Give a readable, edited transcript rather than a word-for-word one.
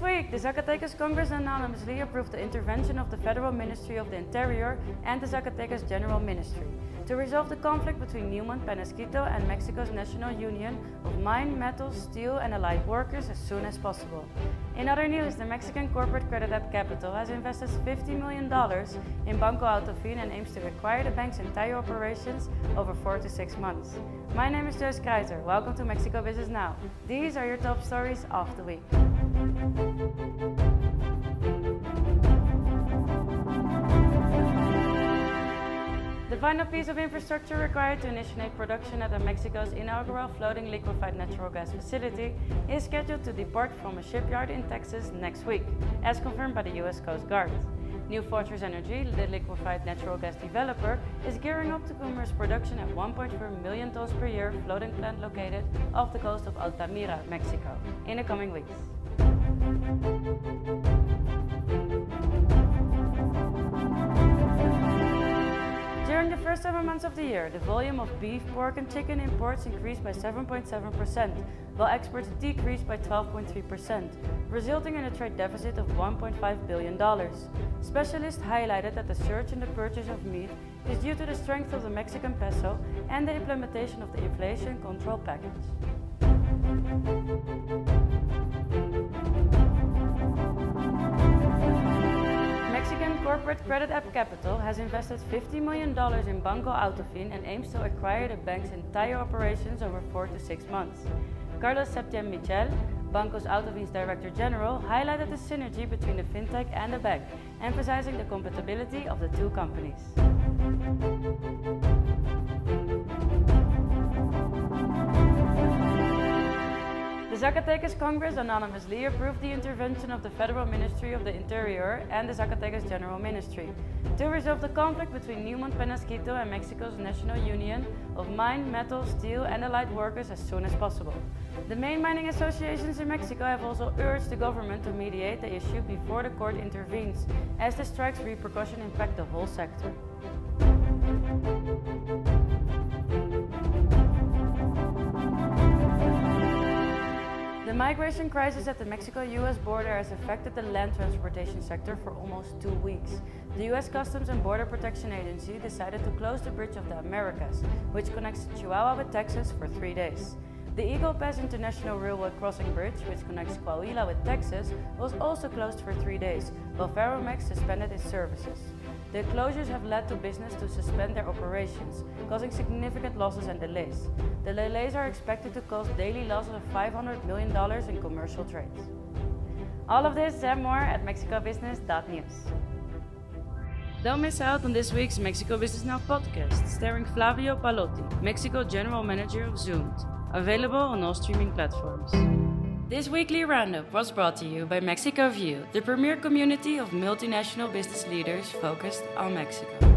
week, the Zacatecas Congress unanimously approved the intervention of the Federal Ministry of the Interior and the Zacatecas General Ministry to resolve the conflict between Newmont, Peñasquito and Mexico's National Union of Mine, Metal, Steel and Allied Workers as soon as possible. In other news, the Mexican corporate credit app Kapital has invested $50 million in Banco Autofin and aims to acquire the bank's entire operations over 4 to 6 months. My name is Joyce Kreiser. Welcome to Mexico Business Now. These are your top stories of the week. The final piece of infrastructure required to initiate production at Mexico's inaugural floating liquefied natural gas facility is scheduled to depart from a shipyard in Texas next week, as confirmed by the U.S. Coast Guard. New Fortress Energy, the liquefied natural gas developer, is gearing up to commence production at 1.4 million tons per year floating plant located off the coast of Altamira, Mexico, in the coming weeks. During the first 7 months of the year, the volume of beef, pork and chicken imports increased by 7.7%, while exports decreased by 12.3%, resulting in a trade deficit of $1.5 billion. Specialists highlighted that the surge in the purchase of meat is due to the strength of the Mexican peso and the implementation of the inflation control package. Mexican corporate credit app Kapital has invested $50 million in Banco Autofin and aims to acquire the bank's entire operations over 4 to 6 months. Carlos Septién Michel, Banco Autofin's Director General, highlighted the synergy between the fintech and the bank, emphasizing the compatibility of the two companies. The Zacatecas Congress unanimously approved the intervention of the Federal Ministry of the Interior and the Zacatecas General Ministry to resolve the conflict between Newmont, Peñasquito and Mexico's National Union of Mine, Metal, Steel and Allied Workers as soon as possible. The main mining associations in Mexico have also urged the government to mediate the issue before the court intervenes, as the strike's repercussions impact the whole sector. The migration crisis at the Mexico-US border has affected the land transportation sector for almost 2 weeks. The US Customs and Border Protection Agency decided to close the Bridge of the Americas, which connects Chihuahua with Texas, for 3 days. The Eagle Pass International Railway Crossing Bridge, which connects Coahuila with Texas, was also closed for 3 days, while Ferromex suspended its services. The closures have led to business to suspend their operations, causing significant losses and delays. The delays are expected to cause daily losses of $500 million in commercial trades. All of this and more at mexicobusiness.news. Don't miss out on this week's Mexico Business Now podcast, starring Flavio Palotti, Mexico General Manager of Zoomed, available on all streaming platforms. This weekly roundup was brought to you by Mexico View, the premier community of multinational business leaders focused on Mexico.